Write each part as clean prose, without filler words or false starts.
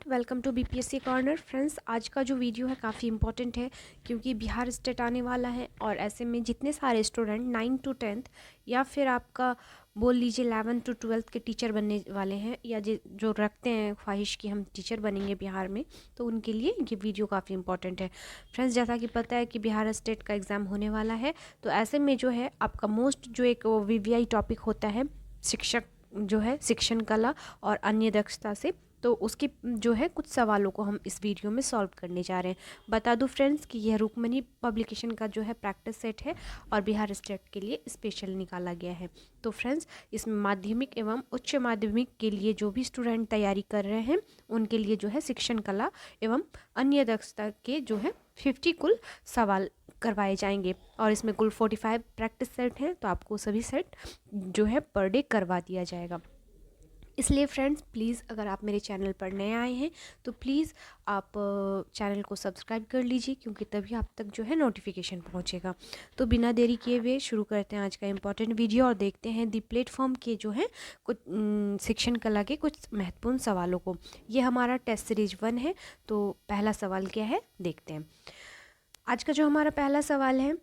Welcome to BPSC corner. Friends, आज का जो वीडियो है काफ़ी इंपॉर्टेंट है क्योंकि बिहार स्टेट आने वाला है और ऐसे में जितने सारे स्टूडेंट 9 टू 10th या फिर आपका बोल लीजिए 11 टू 12th के टीचर बनने वाले हैं या जो रखते हैं ख्वाहिश कि हम टीचर बनेंगे बिहार में, तो उनके लिए ये वीडियो काफ़ी इंपॉर्टेंट है। फ्रेंड्स, जैसा कि पता है कि बिहार स्टेट का एग्ज़ाम होने वाला है, तो ऐसे में जो है आपका मोस्ट जो एक वीवीआई टॉपिक होता है शिक्षक जो है शिक्षण कला और अन्य दक्षता से, तो उसकी जो है कुछ सवालों को हम इस वीडियो में सॉल्व करने जा रहे हैं। बता दूं फ्रेंड्स कि यह रुक्मणी पब्लिकेशन का जो है प्रैक्टिस सेट है और बिहार स्टेट के लिए स्पेशल निकाला गया है। तो फ्रेंड्स, इसमें माध्यमिक एवं उच्च माध्यमिक के लिए जो भी स्टूडेंट तैयारी कर रहे हैं उनके लिए जो है शिक्षण कला एवं अन्य दक्षता के जो है 50 कुल सवाल करवाए जाएंगे और इसमें कुल 45 प्रैक्टिस सेट हैं, तो आपको सभी सेट जो है पर डे करवा दिया जाएगा। इसलिए फ्रेंड्स, प्लीज़ अगर आप मेरे चैनल पर नए आए हैं तो प्लीज़ आप चैनल को सब्सक्राइब कर लीजिए क्योंकि तभी आप तक जो है नोटिफिकेशन पहुंचेगा। तो बिना देरी किए हुए शुरू करते हैं आज का इम्पॉर्टेंट वीडियो और देखते हैं दी प्लेटफॉर्म के जो है कुछ शिक्षण कला के कुछ महत्वपूर्ण सवालों को। ये हमारा टेस्ट सीरीज 1 है। तो पहला सवाल क्या है देखते हैं। आज का जो हमारा पहला सवाल है,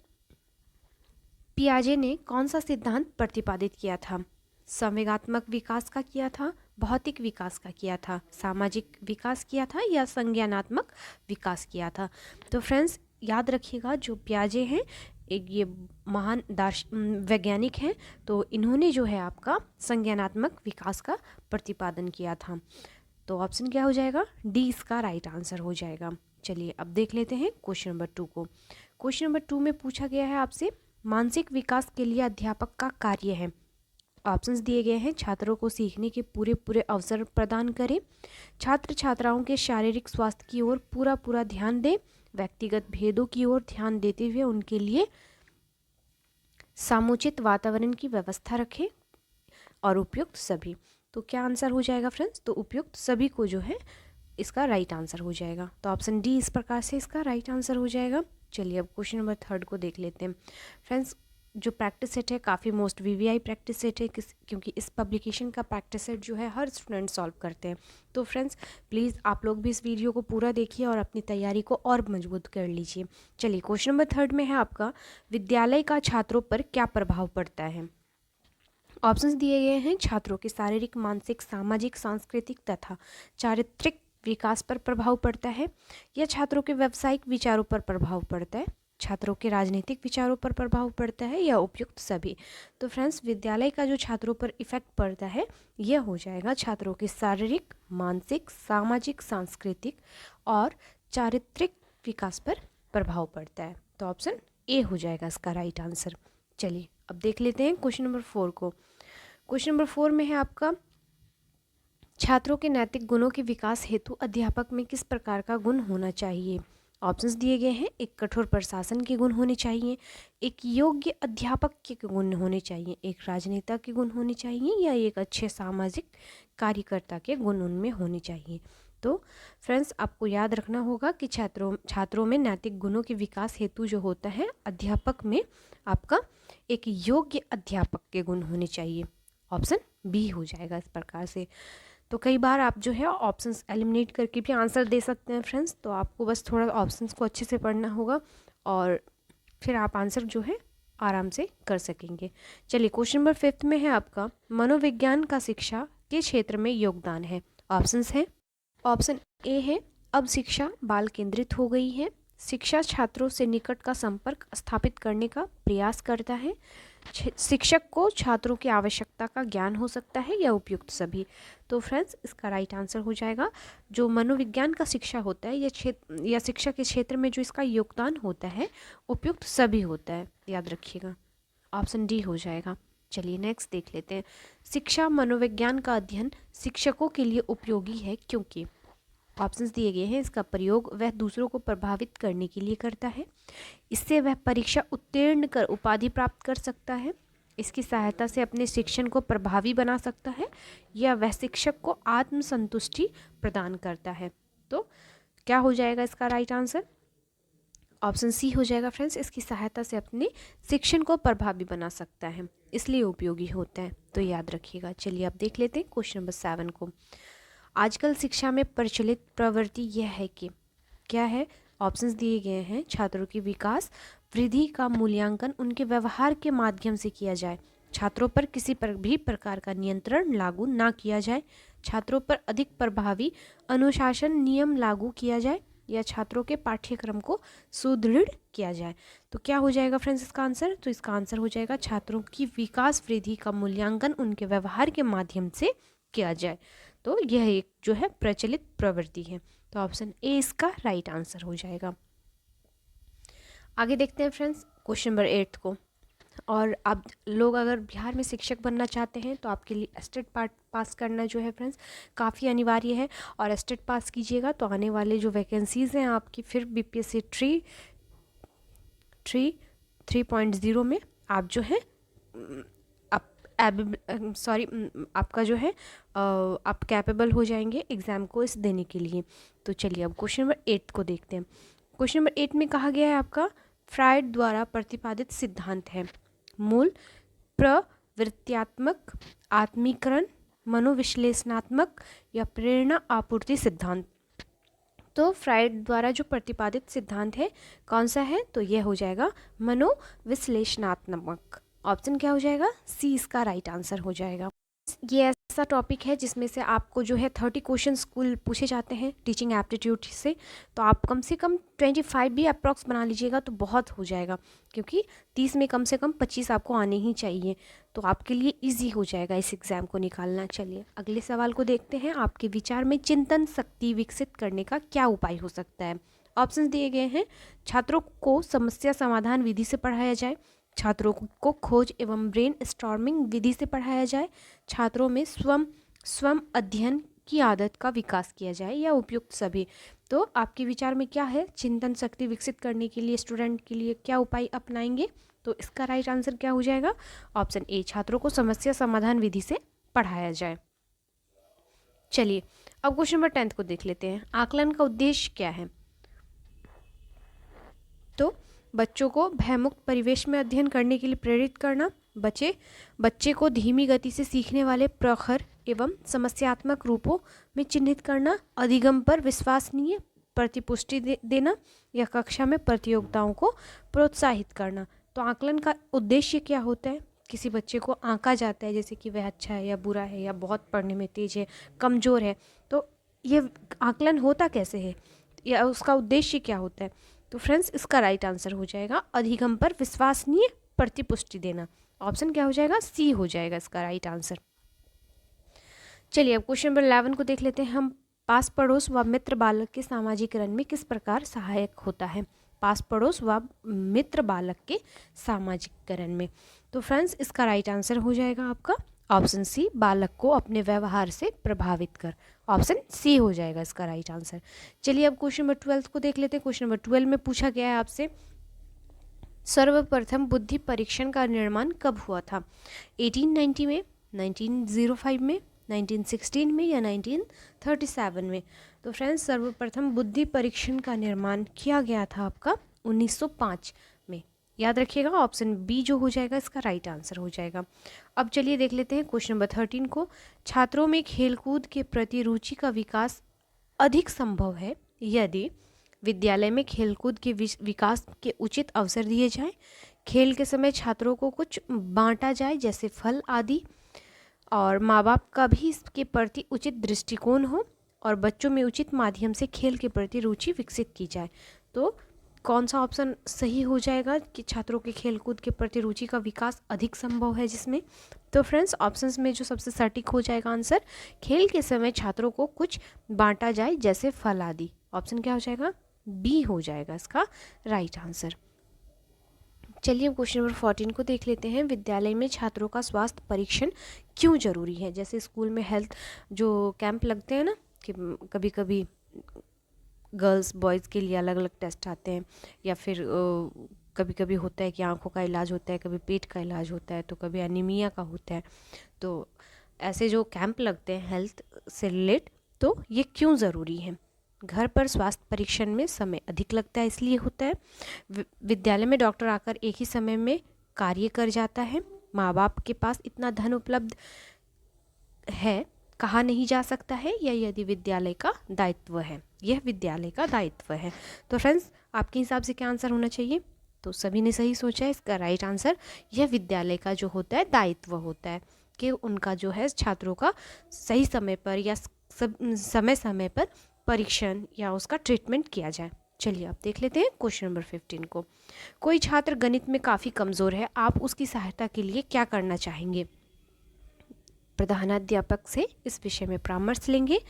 पियाजे ने कौन सा सिद्धांत प्रतिपादित किया था? संवेगात्मक विकास का किया था, भौतिक विकास का किया था, सामाजिक विकास किया था या संज्ञानात्मक विकास किया था? तो फ्रेंड्स, याद रखिएगा जो पियाजे हैं एक ये महान वैज्ञानिक हैं, तो इन्होंने जो है आपका संज्ञानात्मक विकास का प्रतिपादन किया था। तो ऑप्शन क्या हो जाएगा? डी इसका राइट आंसर हो जाएगा। चलिए अब देख लेते हैं क्वेश्चन नंबर 2 को। क्वेश्चन नंबर 2 में पूछा गया है आपसे, मानसिक विकास के लिए अध्यापक का कार्य है। ऑप्शंस दिए गए हैं, छात्रों को सीखने के पूरे अवसर प्रदान करें, छात्र छात्राओं के शारीरिक स्वास्थ्य की ओर पूरा ध्यान दें, व्यक्तिगत भेदों की ओर ध्यान देते हुए उनके लिए समुचित वातावरण की व्यवस्था रखें और उपयुक्त सभी। तो क्या आंसर हो जाएगा फ्रेंड्स? तो उपयुक्त सभी को जो है इसका राइट आंसर हो जाएगा। तो ऑप्शन डी इस प्रकार से इसका राइट आंसर हो जाएगा। चलिए अब क्वेश्चन नंबर 3 को देख लेते हैं। फ्रेंड्स, जो प्रैक्टिस सेट है काफ़ी मोस्ट वीवीआई प्रैक्टिस सेट है क्योंकि इस पब्लिकेशन का प्रैक्टिस सेट जो है हर स्टूडेंट सॉल्व करते हैं। तो फ्रेंड्स, प्लीज़ आप लोग भी इस वीडियो को पूरा देखिए और अपनी तैयारी को और मजबूत कर लीजिए। चलिए क्वेश्चन नंबर 3 में है आपका, विद्यालय का छात्रों पर क्या प्रभाव पड़ता है? ऑप्शंस दिए गए हैं, छात्रों के शारीरिक, मानसिक, सामाजिक, सांस्कृतिक तथा चारित्रिक विकास पर प्रभाव पड़ता है, या छात्रों के व्यावसायिक विचारों पर प्रभाव पड़ता है, छात्रों के राजनीतिक विचारों पर प्रभाव पड़ता है, या उपयुक्त सभी। तो फ्रेंड्स, विद्यालय का जो छात्रों पर इफेक्ट पड़ता है यह हो जाएगा छात्रों के शारीरिक, मानसिक, सामाजिक, सांस्कृतिक और चारित्रिक विकास पर प्रभाव पड़ता है। तो ऑप्शन ए हो जाएगा इसका राइट आंसर। चलिए अब देख लेते हैं क्वेश्चन नंबर 4 को। क्वेश्चन नंबर 4 में है आपका, छात्रों के नैतिक गुणों के विकास हेतु अध्यापक में किस प्रकार का गुण होना चाहिए? ऑप्शंस दिए गए हैं, एक कठोर प्रशासन के गुण होने चाहिए, एक योग्य अध्यापक के गुण होने चाहिए, एक राजनेता के गुण होने चाहिए, या एक अच्छे सामाजिक कार्यकर्ता के गुण उनमें होने चाहिए। तो फ्रेंड्स, आपको याद रखना होगा कि छात्रों में नैतिक गुणों के विकास हेतु जो होता है अध्यापक में आपका एक योग्य अध्यापक के गुण होने चाहिए। ऑप्शन बी हो जाएगा इस प्रकार से। तो कई बार आप जो है ऑप्शंस एलिमिनेट करके भी आंसर दे सकते हैं फ्रेंड्स, तो आपको बस थोड़ा ऑप्शंस को अच्छे से पढ़ना होगा और फिर आप आंसर जो है आराम से कर सकेंगे। चलिए क्वेश्चन नंबर 5 में है आपका, मनोविज्ञान का शिक्षा के क्षेत्र में योगदान है। ऑप्शंस हैं, ऑप्शन ए है, अब शिक्षा बाल केंद्रित हो गई है, शिक्षा छात्रों से निकट का संपर्क स्थापित करने का प्रयास करता है, शिक्षक को छात्रों की आवश्यकता का ज्ञान हो सकता है, या उपयुक्त सभी। तो फ्रेंड्स, इसका राइट आंसर हो जाएगा जो मनोविज्ञान का शिक्षा होता है या शिक्षा के क्षेत्र में जो इसका योगदान होता है उपयुक्त सभी होता है। याद रखिएगा, ऑप्शन डी हो जाएगा। चलिए नेक्स्ट देख लेते हैं, शिक्षा मनोविज्ञान का अध्ययन शिक्षकों के लिए उपयोगी है क्योंकि। ऑप्शंस दिए गए हैं, इसका प्रयोग वह दूसरों को प्रभावित करने के लिए करता है, इससे वह परीक्षा उत्तीर्ण कर उपाधि प्राप्त कर सकता है, इसकी सहायता से अपने शिक्षण को प्रभावी बना सकता है, या वह शिक्षक को आत्मसंतुष्टि प्रदान करता है। तो क्या हो जाएगा इसका राइट आंसर? ऑप्शन सी हो जाएगा फ्रेंड्स, इसकी सहायता से अपने शिक्षण को प्रभावी बना सकता है, इसलिए उपयोगी होता है। तो याद रखिएगा। चलिए अब देख लेते हैं क्वेश्चन नंबर 7 को। आजकल शिक्षा में प्रचलित प्रवृत्ति यह है कि क्या है, ऑप्शंस दिए गए हैं। छात्रों की विकास वृद्धि का मूल्यांकन उनके व्यवहार के माध्यम से किया जाए, छात्रों पर किसी पर भी प्रकार का नियंत्रण लागू ना किया जाए, छात्रों पर अधिक प्रभावी अनुशासन नियम लागू किया जाए, या छात्रों के पाठ्यक्रम को सुदृढ़ किया जाए। तो क्या हो जाएगा फ्रेंड्स इसका आंसर? तो इसका आंसर हो जाएगा छात्रों की विकास वृद्धि का मूल्यांकन उनके व्यवहार के माध्यम से किया जाए। तो यह एक जो है प्रचलित प्रवृत्ति है। तो ऑप्शन ए इसका राइट आंसर हो जाएगा। आगे देखते हैं फ्रेंड्स क्वेश्चन नंबर 8 को। और आप लोग अगर बिहार में शिक्षक बनना चाहते हैं तो आपके लिए एस्टेट पास करना जो है फ्रेंड्स काफ़ी अनिवार्य है। और एस्टेट पास कीजिएगा तो आने वाले जो वैकेंसीज़ हैं आपकी फिर BPSC 3.0 में आप जो है आपका जो है आप कैपेबल हो जाएंगे एग्ज़ाम को इस देने के लिए। तो चलिए अब क्वेश्चन नंबर 8 को देखते हैं। क्वेश्चन नंबर 8 में कहा गया है आपका फ्रायड द्वारा प्रतिपादित सिद्धांत है मूल प्रवृत्त्यात्मक, आत्मीकरण, मनोविश्लेषणात्मक या प्रेरणा आपूर्ति सिद्धांत। तो फ्रायड द्वारा जो प्रतिपादित सिद्धांत है कौन सा है? तो यह हो जाएगा मनोविश्लेषणात्मक। ऑप्शन क्या हो जाएगा? सी इसका राइट आंसर हो जाएगा। ये ऐसा टॉपिक है जिसमें से आपको जो है 30 क्वेश्चन स्कूल पूछे जाते हैं टीचिंग एप्टीट्यूड से। तो आप कम से कम 25 भी अप्रॉक्स बना लीजिएगा तो बहुत हो जाएगा, क्योंकि 30 में कम से कम 25 आपको आने ही चाहिए। तो आपके लिए इजी हो जाएगा इस एग्ज़ाम को निकालना। चलिए अगले सवाल को देखते हैं। आपके विचार में चिंतन शक्ति विकसित करने का क्या उपाय हो सकता है? ऑप्शन दिए गए हैं। छात्रों को समस्या समाधान विधि से पढ़ाया जाए, छात्रों को खोज एवं ब्रेन स्टॉर्मिंग विधि से पढ़ाया जाए, छात्रों में स्वयं अध्ययन की आदत का विकास किया जाए, या उपयुक्त सभी। तो आपके विचार में क्या है? चिंतन शक्ति विकसित करने के लिए स्टूडेंट के लिए क्या उपाय अपनाएंगे? तो इसका राइट आंसर क्या हो जाएगा? ऑप्शन ए, छात्रों को समस्या समाधान विधि से पढ़ाया जाए। चलिए अब क्वेश्चन नंबर 10 को देख लेते हैं। आकलन का उद्देश्य क्या है? तो बच्चों को भयमुक्त परिवेश में अध्ययन करने के लिए प्रेरित करना, बच्चे को धीमी गति से सीखने वाले प्रखर एवं समस्यात्मक रूपों में चिन्हित करना, अधिगम पर विश्वसनीय प्रतिपुष्टि देना, या कक्षा में प्रतियोगिताओं को प्रोत्साहित करना। तो आकलन का उद्देश्य क्या होता है? किसी बच्चे को आंका जाता है जैसे कि वह अच्छा है या बुरा है या बहुत पढ़ने में तेज है, कमज़ोर है। तो ये आकलन होता कैसे है या उसका उद्देश्य क्या होता है? तो फ्रेंड्स इसका राइट आंसर हो जाएगा अधिगम पर विश्वसनीय प्रतिपुष्टि देना। ऑप्शन क्या हो जाएगा? सी हो जाएगा इसका राइट आंसर। चलिए अब क्वेश्चन नंबर 11 को देख लेते हैं हम। पास पड़ोस व मित्र बालक के सामाजिकरण में किस प्रकार सहायक होता है? पास पड़ोस व मित्र बालक के सामाजिकरण में। तो फ्रेंड्स इसका राइट आंसर हो जाएगा आपका ऑप्शन सी, बालक को अपने व्यवहार से प्रभावित कर। ऑप्शन सी हो जाएगा इसका राइट आंसर। चलिए अब क्वेश्चन नंबर 12 को देख लेते हैं। क्वेश्चन नंबर 12 में पूछा गया है आपसे सर्वप्रथम बुद्धि परीक्षण का निर्माण कब हुआ था? 1890 में, 1905 में, 1916 में, या 1937 में? तो फ्रेंड्स सर्वप्रथम बुद्धि परीक्षण का निर्माण किया गया था आपका 1905 में। याद रखिएगा ऑप्शन बी जो हो जाएगा इसका राइट आंसर हो जाएगा। अब चलिए देख लेते हैं क्वेश्चन नंबर 13 को। छात्रों में खेलकूद के प्रति रुचि का विकास अधिक संभव है यदि विद्यालय में खेलकूद के विकास के उचित अवसर दिए जाएं, खेल के समय छात्रों को कुछ बांटा जाए जैसे फल आदि, और माँ बाप का भी इसके प्रति उचित दृष्टिकोण हो, और बच्चों में उचित माध्यम से खेल के प्रति रुचि विकसित की जाए। तो कौन सा ऑप्शन सही हो जाएगा कि छात्रों के खेलकूद के प्रति रुचि का विकास अधिक संभव है जिसमें? तो फ्रेंड्स ऑप्शंस में जो सबसे सटीक हो जाएगा आंसर, खेल के समय छात्रों को कुछ बांटा जाए जैसे फल आदि। ऑप्शन क्या हो जाएगा? बी हो जाएगा इसका राइट आंसर। चलिए अब क्वेश्चन नंबर 14 को देख लेते हैं। विद्यालय में छात्रों का स्वास्थ्य परीक्षण क्यों जरूरी है? जैसे स्कूल में हेल्थ जो कैंप लगते हैं ना, कि कभी कभी गर्ल्स बॉयज़ के लिए अलग अलग टेस्ट आते हैं, या फिर कभी कभी होता है कि आंखों का इलाज होता है, कभी पेट का इलाज होता है, तो कभी एनीमिया का होता है। तो ऐसे जो कैंप लगते हैं हेल्थ से रिलेट, तो ये क्यों ज़रूरी है? घर पर स्वास्थ्य परीक्षण में समय अधिक लगता है इसलिए होता है। विद्यालय में डॉक्टर आकर एक ही समय में कार्य कर जाता है। माँ बाप के पास इतना धन उपलब्ध है कहा नहीं जा सकता है या यदि विद्यालय का दायित्व है, यह विद्यालय का दायित्व है। तो फ्रेंड्स आपके हिसाब से क्या आंसर होना चाहिए? तो सभी ने सही सोचा है। इसका राइट आंसर यह विद्यालय का जो होता है दायित्व होता है कि उनका जो है छात्रों का सही समय पर या समय समय पर परीक्षण या उसका ट्रीटमेंट किया जाए। चलिए अब देख लेते हैं क्वेश्चन नंबर 15 को। कोई छात्र गणित में काफ़ी कमज़ोर है, आप उसकी सहायता के लिए क्या करना चाहेंगे? प्रधानाध्यापक से इस विषय में परामर्श लेंगे,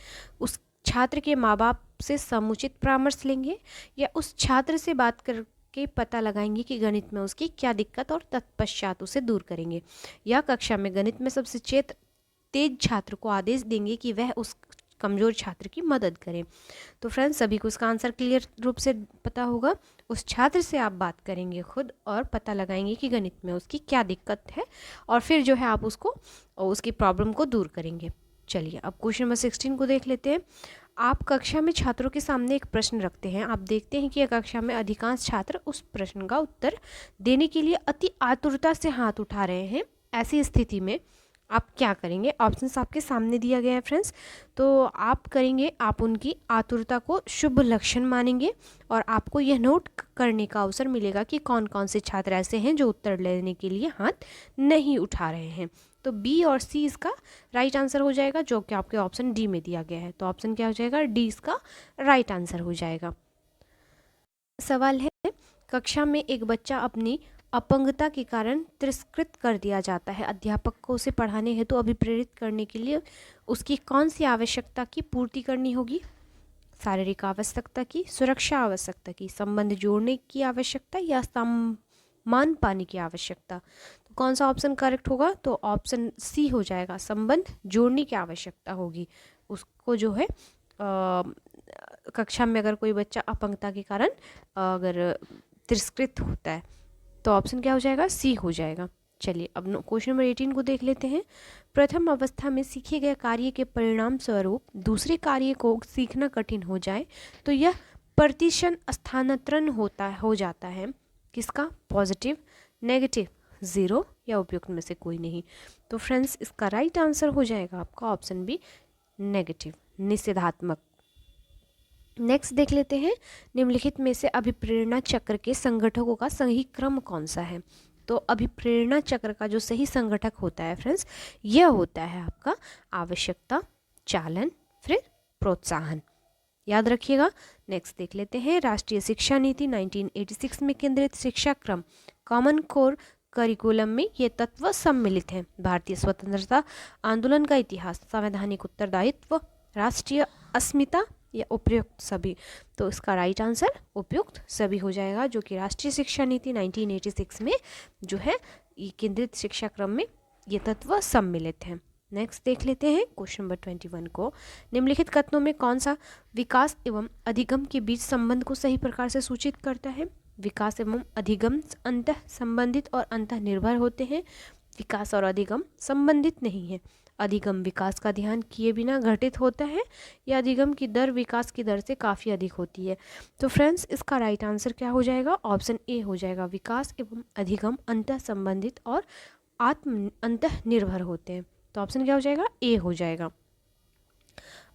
उस छात्र के माँ बाप से समुचित परामर्श लेंगे, या उस छात्र से बात करके पता लगाएंगे कि गणित में उसकी क्या दिक्कत और तत्पश्चात उसे दूर करेंगे, या कक्षा में गणित में सबसे तेज छात्र को आदेश देंगे कि वह उस कमज़ोर छात्र की मदद करें। तो फ्रेंड्स सभी को इसका आंसर क्लियर रूप से पता होगा। उस छात्र से आप बात करेंगे खुद और पता लगाएंगे कि गणित में उसकी क्या दिक्कत है, और फिर जो है आप उसको उसकी प्रॉब्लम को दूर करेंगे। चलिए अब क्वेश्चन नंबर 16 को देख लेते हैं। आप कक्षा में छात्रों के सामने एक प्रश्न रखते हैं। आप देखते हैं कि कक्षा में अधिकांश छात्र उस प्रश्न का उत्तर देने के लिए अति आतुरता से हाथ उठा रहे हैं। ऐसी स्थिति में आप क्या करेंगे? ऑप्शंस आपके सामने दिया गया है फ्रेंड्स। तो आप करेंगे, आप उनकी आतुरता को शुभ लक्षण मानेंगे और आपको यह नोट करने का अवसर मिलेगा कि कौन कौन से छात्र ऐसे हैं जो उत्तर लेने के लिए हाथ नहीं उठा रहे हैं। तो बी और सी इसका राइट आंसर हो जाएगा, जो कि आपके ऑप्शन डी में दिया गया है। तो ऑप्शन क्या हो जाएगा? डी इसका राइट आंसर हो जाएगा। सवाल है, कक्षा में एक बच्चा अपनी अपंगता के कारण तिरस्कृत कर दिया जाता है। अध्यापक को उसे पढ़ाने हेतु अभिप्रेरित करने के लिए उसकी कौन सी आवश्यकता की पूर्ति करनी होगी? शारीरिक आवश्यकता की, सुरक्षा आवश्यकता की, संबंध जोड़ने की आवश्यकता, या सम्मान पाने की आवश्यकता? तो कौन सा ऑप्शन करेक्ट होगा? तो ऑप्शन सी हो जाएगा, संबंध जोड़ने की आवश्यकता होगी। उसको जो है कक्षा में अगर कोई बच्चा अपंगता के कारण अगर तिरस्कृत होता है तो ऑप्शन क्या हो जाएगा? सी हो जाएगा। चलिए अब क्वेश्चन नंबर 18 को देख लेते हैं। प्रथम अवस्था में सीखे गए कार्य के परिणाम स्वरूप दूसरे कार्य को सीखना कठिन हो जाए तो यह प्रतिशन स्थानांतरण हो जाता है। किसका? पॉजिटिव, नेगेटिव, जीरो, या उपयुक्त में से कोई नहीं। तो फ्रेंड्स इसका राइट आंसर हो जाएगा आपका ऑप्शन बी, नेगेटिव, निषेधात्मक। नेक्स्ट देख लेते हैं, निम्नलिखित में से अभिप्रेरणा चक्र के संगठकों का सही क्रम कौन सा है? तो अभिप्रेरणा चक्र का जो सही संगठक होता है फ्रेंड्स, यह होता है आपका आवश्यकता, चालन, फिर प्रोत्साहन। याद रखिएगा। नेक्स्ट देख लेते हैं, राष्ट्रीय शिक्षा नीति 1986 में केंद्रित शिक्षा क्रम कॉमन कोर करिकुलम में ये तत्व सम्मिलित हैं। भारतीय स्वतंत्रता आंदोलन का इतिहास, संवैधानिक उत्तरदायित्व, राष्ट्रीय अस्मिता, या उपयुक्त सभी? तो इसका राइट आंसर उपयुक्त सभी हो जाएगा, जो कि राष्ट्रीय शिक्षा नीति 1986 में जो है ये केंद्रित शिक्षा क्रम में ये तत्व सम्मिलित हैं। नेक्स्ट देख लेते हैं क्वेश्चन नंबर 21 को। निम्नलिखित कथनों में कौन सा विकास एवं अधिगम के बीच संबंध को सही प्रकार से सूचित करता है? विकास एवं अधिगम अंतः संबंधित और अंतः निर्भर होते हैं। विकास और अधिगम संबंधित नहीं है। अधिगम विकास का ध्यान किए बिना घटित होता है, या अधिगम की दर विकास की दर से काफ़ी अधिक होती है। तो फ्रेंड्स इसका राइट आंसर क्या हो जाएगा? ऑप्शन ए हो जाएगा, विकास एवं अधिगम अंतः संबंधित और अंतः निर्भर होते हैं। तो ऑप्शन क्या हो जाएगा? ए हो जाएगा।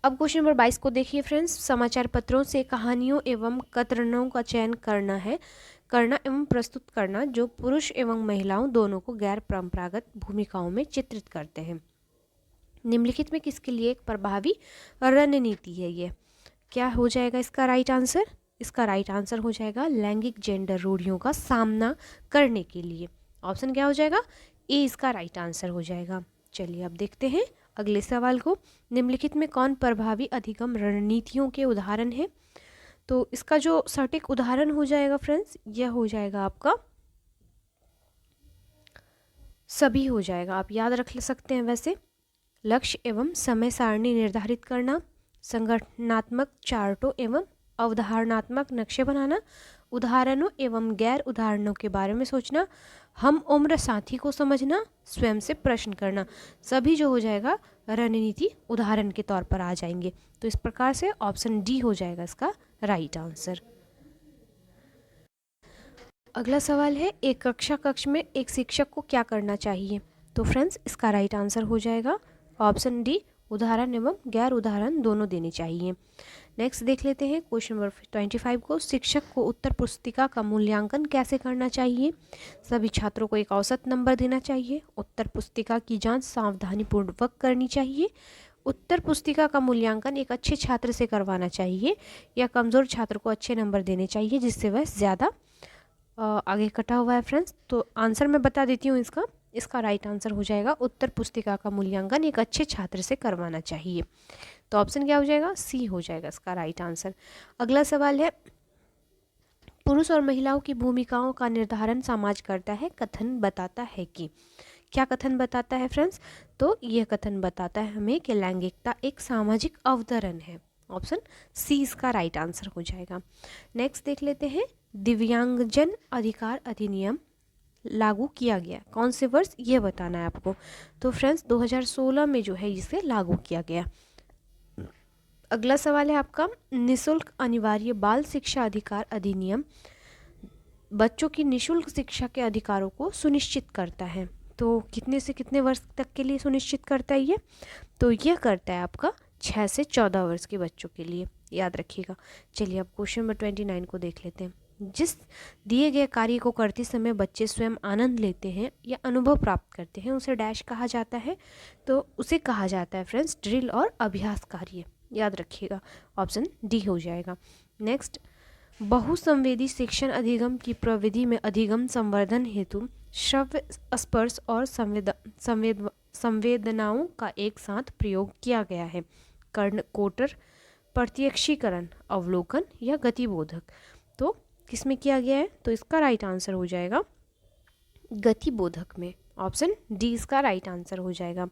अब क्वेश्चन नंबर 22 को देखिए फ्रेंड्स। समाचार पत्रों से कहानियों एवं कथनों का चयन करना एवं प्रस्तुत करना जो पुरुष एवं महिलाओं दोनों को गैर परंपरागत भूमिकाओं में चित्रित करते हैं। निम्नलिखित में किसके लिए एक प्रभावी रणनीति है? ये क्या हो जाएगा इसका राइट आंसर? इसका राइट आंसर हो जाएगा लैंगिक जेंडर रूढ़ियों का सामना करने के लिए। ऑप्शन क्या हो जाएगा? ए इसका राइट आंसर हो जाएगा। चलिए अब देखते हैं अगले सवाल को। निम्नलिखित में कौन प्रभावी अधिगम रणनीतियों के उदाहरण है? तो इसका जो सटीक उदाहरण हो जाएगा फ्रेंड्स, यह हो जाएगा आपका सभी हो जाएगा। आप याद रख सकते हैं। वैसे लक्ष्य एवं समय सारणी निर्धारित करना, संगठनात्मक चार्टों एवं अवधारणात्मक नक्शे बनाना, उदाहरणों एवं गैर उदाहरणों के बारे में सोचना, हम उम्र साथी को समझना, स्वयं से प्रश्न करना, सभी जो हो जाएगा रणनीति उदाहरण के तौर पर आ जाएंगे। तो इस प्रकार से ऑप्शन डी हो जाएगा इसका राइट आंसर। अगला सवाल है, एक कक्ष में एक शिक्षक को क्या करना चाहिए? तो फ्रेंड्स इसका राइट आंसर हो जाएगा ऑप्शन डी, उदाहरण एवं गैर उदाहरण दोनों देने चाहिए। नेक्स्ट देख लेते हैं क्वेश्चन नंबर 25 को। शिक्षक को उत्तर पुस्तिका का मूल्यांकन कैसे करना चाहिए? सभी छात्रों को एक औसत नंबर देना चाहिए। उत्तर पुस्तिका की जांच सावधानीपूर्वक करनी चाहिए। उत्तर पुस्तिका का मूल्यांकन एक अच्छे छात्र से करवाना चाहिए या कमज़ोर छात्र को अच्छे नंबर देने चाहिए जिससे वह ज़्यादा आगे कटा हुआ है फ्रेंड्स। तो आंसर मैं बता देती हूँ इसका राइट आंसर हो जाएगा उत्तर पुस्तिका का मूल्यांकन एक अच्छे छात्र से करवाना चाहिए। तो ऑप्शन क्या हो जाएगा? सी हो जाएगा इसका राइट आंसर। अगला सवाल है, पुरुष और महिलाओं की भूमिकाओं का निर्धारण समाज करता है, कथन बताता है कि। क्या कथन बताता है फ्रेंड्स? तो यह कथन बताता है हमें कि लैंगिकता एक सामाजिक अवतरण है। ऑप्शन सी इसका राइट आंसर हो जाएगा। नेक्स्ट देख लेते हैं, दिव्यांगजन अधिकार अधिनियम लागू किया गया कौन से वर्ष, ये बताना है आपको। तो फ्रेंड्स 2016 में जो है इसे लागू किया गया। अगला सवाल है आपका, निशुल्क अनिवार्य बाल शिक्षा अधिकार अधिनियम बच्चों की निशुल्क शिक्षा के अधिकारों को सुनिश्चित करता है। तो कितने से कितने वर्ष तक के लिए सुनिश्चित करता है ये? तो यह करता है आपका 6 से 14 वर्ष के बच्चों के लिए, याद रखिएगा। चलिए अब क्वेश्चन नंबर 29 को देख लेते हैं। जिस दिए गए कार्य को करते समय बच्चे स्वयं आनंद लेते हैं या अनुभव प्राप्त करते हैं उसे डैश कहा जाता है। तो उसे कहा जाता है फ्रेंड्स ड्रिल और अभ्यास कार्य, याद रखिएगा। ऑप्शन डी हो जाएगा। नेक्स्ट, बहुसंवेदी शिक्षण अधिगम की प्रविधि में अधिगम संवर्धन हेतु श्रव्य, स्पर्श और संवेदनाओं का एक साथ प्रयोग किया गया है। कर्ण कोटर, प्रत्यक्षीकरण, अवलोकन या गतिबोधक। तो किसमें किया गया है? तो इसका राइट आंसर हो जाएगा गतिबोधक में। ऑप्शन डी इसका राइट आंसर हो जाएगा।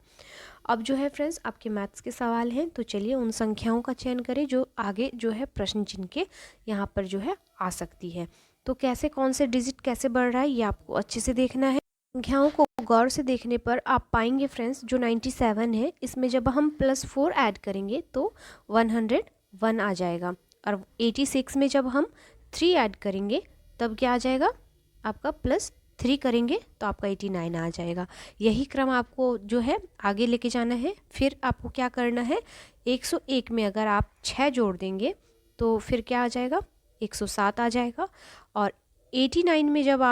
अब जो है फ्रेंड्स आपके मैथ्स के सवाल हैं, तो चलिए उन संख्याओं का चयन करें जो आगे जो है प्रश्न चिन्ह के यहाँ पर जो है आ सकती है। तो कैसे, कौन से डिजिट कैसे बढ़ रहा है ये आपको अच्छे से देखना है। संख्याओं को गौर से देखने पर आप पाएंगे फ्रेंड्स जो 97 है इसमें जब हम +4 ऐड करेंगे तो 101 आ जाएगा, और 86 में जब हम 3 ऐड करेंगे तब क्या आ जाएगा आपका +3 करेंगे तो आपका 89 आ जाएगा। यही क्रम आपको जो है आगे लेके जाना है। फिर आपको क्या करना है, 101 में अगर आप 6 जोड़ देंगे तो फिर क्या आ जाएगा 107 आ जाएगा, और 89 में जब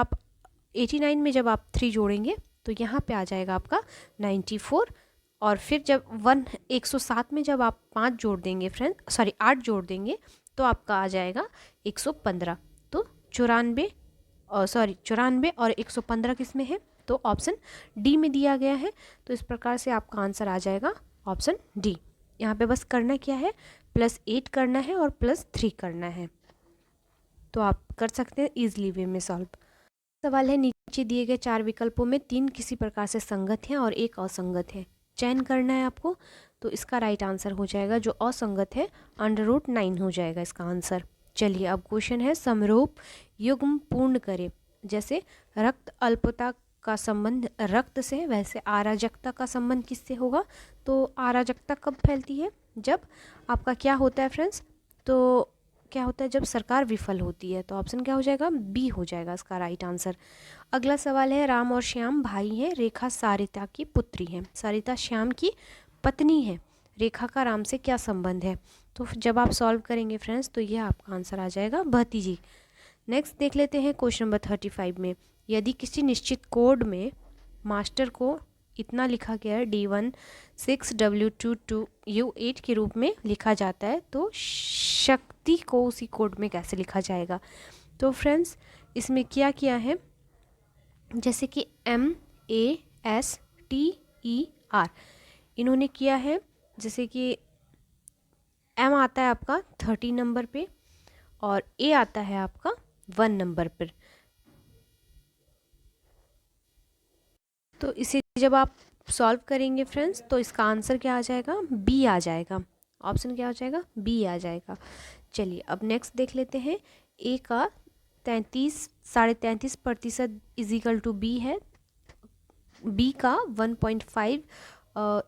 आप 3 जोड़ेंगे तो यहाँ पे आ जाएगा आपका 94, और फिर जब 107 में जब आप 5 जोड़ देंगे 8 जोड़ देंगे तो आपका आ जाएगा 115। तो 94 और 115 किस में है? तो ऑप्शन डी में दिया गया है। तो इस प्रकार से आपका आंसर आ जाएगा ऑप्शन डी। यहाँ पे बस करना क्या है, +8 करना है और +3 करना है। तो आप कर सकते हैं ईजिली वे में सॉल्व। सवाल है, नीचे दिए गए 4 विकल्पों में 3 किसी प्रकार से संगत हैं और 1 असंगत है, चयन करना है आपको। तो इसका राइट आंसर हो जाएगा जो असंगत है √9 हो जाएगा इसका आंसर। चलिए अब क्वेश्चन है, समरूप युग्म पूर्ण करें। जैसे रक्त अल्पता का संबंध रक्त से, वैसे अराजकता का संबंध किससे होगा? तो अराजकता कब फैलती है? जब आपका क्या होता है फ्रेंड्स, तो क्या होता है जब सरकार विफल होती है। तो ऑप्शन क्या हो जाएगा? बी हो जाएगा इसका राइट आंसर। अगला सवाल है, राम और श्याम भाई हैं, रेखा सारिता की पुत्री है, सारिता श्याम की पत्नी है, रेखा का राम से क्या संबंध है? तो जब आप सॉल्व करेंगे फ्रेंड्स तो ये आपका आंसर आ जाएगा भतीजी। नेक्स्ट देख लेते हैं क्वेश्चन नंबर 35 में, यदि किसी निश्चित कोड में मास्टर को इतना लिखा गया है D16W22U8 के रूप में लिखा जाता है तो शक्ति को उसी कोड में कैसे लिखा जाएगा? तो फ्रेंड्स इसमें क्या किया है, जैसे कि MASTER इन्होंने किया है, जैसे कि M आता है आपका 30 नंबर पे और A आता है आपका 1 नंबर पर। तो इसे जब आप सॉल्व करेंगे फ्रेंड्स तो इसका आंसर क्या आ जाएगा? बी आ जाएगा। ऑप्शन क्या हो जाएगा? बी आ जाएगा। चलिए अब नेक्स्ट देख लेते हैं, ए का 33.33% इजिकल टू बी है, बी का 1.5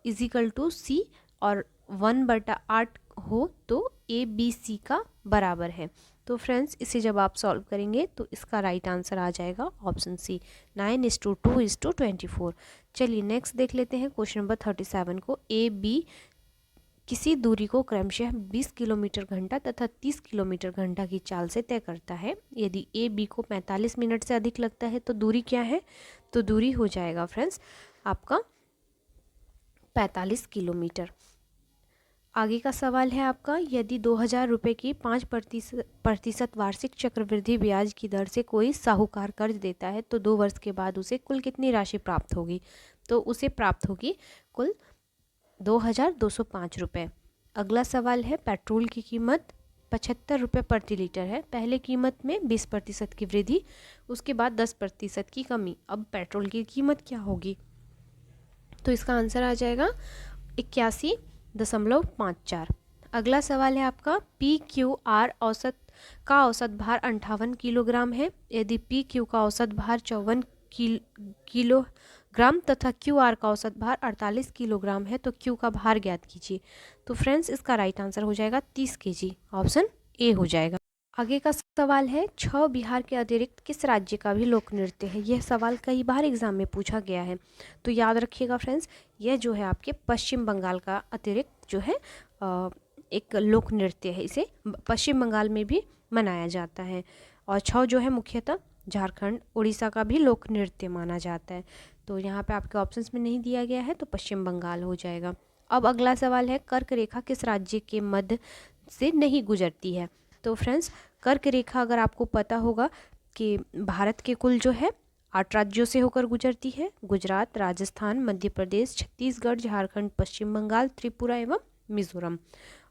इजिकल टू सी और 1/8 हो तो ए बी सी का बराबर है। तो फ्रेंड्स इसे जब आप सॉल्व करेंगे तो इसका राइट आंसर आ जाएगा ऑप्शन सी 9:2:24। चलिए नेक्स्ट देख लेते हैं क्वेश्चन नंबर 37 को, ए बी किसी दूरी को क्रमशः 20 किलोमीटर घंटा तथा 30 किलोमीटर घंटा की चाल से तय करता है। यदि ए बी को 45 मिनट से अधिक लगता है तो दूरी क्या है, तो दूरी हो जाएगा फ्रेंड्स आपका 45 किलोमीटर। आगे का सवाल है आपका, यदि 2000 रुपये की 5% वार्षिक चक्रवृद्धि ब्याज की दर से कोई साहूकार कर्ज देता है तो 2 वर्ष के बाद उसे कुल कितनी राशि प्राप्त होगी, तो उसे प्राप्त होगी कुल 2205 रुपये। अगला सवाल है, पेट्रोल की कीमत 75 रुपये प्रति लीटर है। पहले कीमत में 20% की वृद्धि, उसके बाद 10% की कमी। अब पेट्रोल की कीमत क्या होगी, तो इसका आंसर आ जाएगा 81.54। अगला सवाल है आपका, PQR का औसत भार 58 किलोग्राम है। यदि PQ का औसत भार 54 किलोग्राम तथा QR का औसत भार 48 किलोग्राम है तो Q का भार ज्ञात कीजिए। तो फ्रेंड्स इसका राइट आंसर हो जाएगा 30 kg, ऑप्शन ए हो जाएगा। आगे का सवाल है, छौ बिहार के अतिरिक्त किस राज्य का भी लोक नृत्य है। यह सवाल कई बार एग्जाम में पूछा गया है, तो याद रखिएगा फ्रेंड्स, यह जो है आपके पश्चिम बंगाल का अतिरिक्त जो है एक लोक नृत्य है। इसे पश्चिम बंगाल में भी मनाया जाता है। और छौ जो है मुख्यतः झारखंड, उड़ीसा का भी लोक नृत्य माना जाता है। तो यहाँ पे आपके ऑप्शंस में नहीं दिया गया है, तो पश्चिम बंगाल हो जाएगा। अब अगला सवाल है, कर्क रेखा किस राज्य के मध्य से नहीं गुजरती है। तो फ्रेंड्स कर्क रेखा अगर आपको पता होगा कि भारत के कुल जो है 8 राज्यों से होकर गुजरती है। गुजरात, राजस्थान, मध्य प्रदेश, छत्तीसगढ़, झारखंड, पश्चिम बंगाल, त्रिपुरा एवं मिजोरम।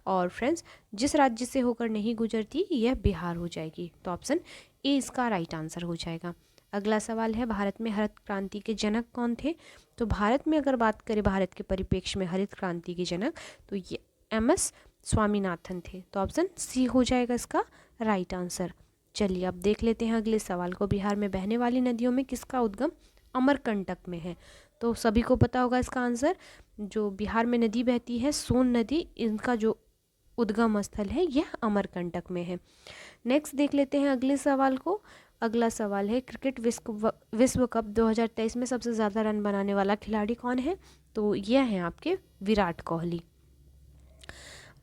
और फ्रेंड्स जिस राज्य से होकर नहीं गुजरती यह बिहार हो जाएगी। तो ऑप्शन ए इसका राइट आंसर हो जाएगा। अगला सवाल है, भारत में हरित क्रांति के जनक कौन थे। तो भारत में अगर बात करें भारत के परिप्रेक्ष्य में हरित क्रांति के जनक, तो ये MS स्वामीनाथन थे। तो ऑप्शन सी हो जाएगा इसका राइट आंसर। चलिए अब देख लेते हैं अगले सवाल को, बिहार में बहने वाली नदियों में किसका उद्गम अमरकंटक में है। तो सभी को पता होगा इसका आंसर, जो बिहार में नदी बहती है सोन नदी, इनका जो उद्गम स्थल है यह अमरकंटक में है। नेक्स्ट देख लेते हैं अगले सवाल को। अगला सवाल है, क्रिकेट विश्व कप 2023 में सबसे ज़्यादा रन बनाने वाला खिलाड़ी कौन है। तो यह है आपके विराट कोहली।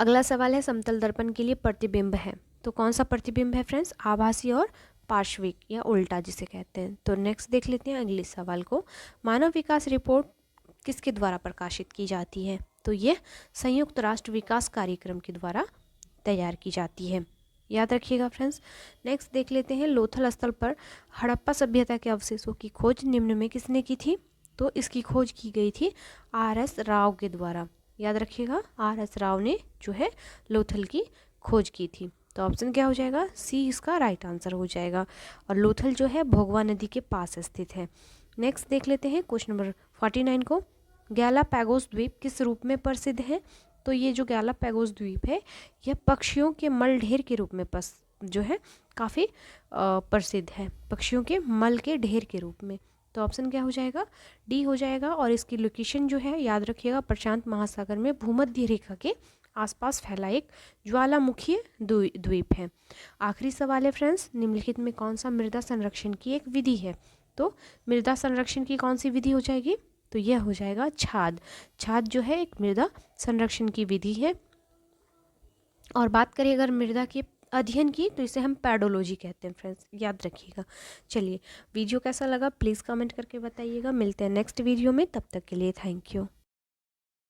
अगला सवाल है, समतल दर्पण के लिए प्रतिबिंब है। तो कौन सा प्रतिबिंब है फ्रेंड्स, आभासी और पार्श्विक या उल्टा जिसे कहते हैं। तो नेक्स्ट देख लेते हैं अगले सवाल को, मानव विकास रिपोर्ट किसके द्वारा प्रकाशित की जाती है। तो यह संयुक्त राष्ट्र विकास कार्यक्रम के द्वारा तैयार की जाती है, याद रखिएगा फ्रेंड्स। नेक्स्ट देख लेते हैं, लोथल स्थल पर हड़प्पा सभ्यता के अवशेषों की खोज निम्न में किसने की थी। तो इसकी खोज की गई थी RS राव के द्वारा, याद रखिएगा RS राव ने जो है लोथल की खोज की थी। तो ऑप्शन क्या हो जाएगा, सी इसका राइट आंसर हो जाएगा। और लोथल जो है भोगवा नदी के पास स्थित है। नेक्स्ट देख लेते हैं क्वेश्चन नंबर 49 को, गैलापैगोस द्वीप किस रूप में प्रसिद्ध है। तो ये जो गैलापैगोस द्वीप है यह पक्षियों के मल ढेर के रूप में जो है काफ़ी प्रसिद्ध है, पक्षियों के मल के ढेर के रूप में। तो ऑप्शन क्या हो जाएगा, डी हो जाएगा। और इसकी लोकेशन जो है याद रखिएगा, प्रशांत महासागर में भूमध्य रेखा के आसपास फैला एक ज्वालामुखी द्वीप है। आखिरी सवाल है फ्रेंड्स, निम्नलिखित में कौन सा मृदा संरक्षण की एक विधि है। तो मृदा संरक्षण की कौन सी विधि हो जाएगी, तो यह हो जाएगा छाद। छाद जो है एक मृदा संरक्षण की विधि है। और बात करें अगर मृदा के अध्ययन की, तो इसे हम पैडोलॉजी कहते हैं फ्रेंड्स, याद रखिएगा। चलिए वीडियो कैसा लगा प्लीज़ कमेंट करके बताइएगा। मिलते हैं नेक्स्ट वीडियो में, तब तक के लिए थैंक यू।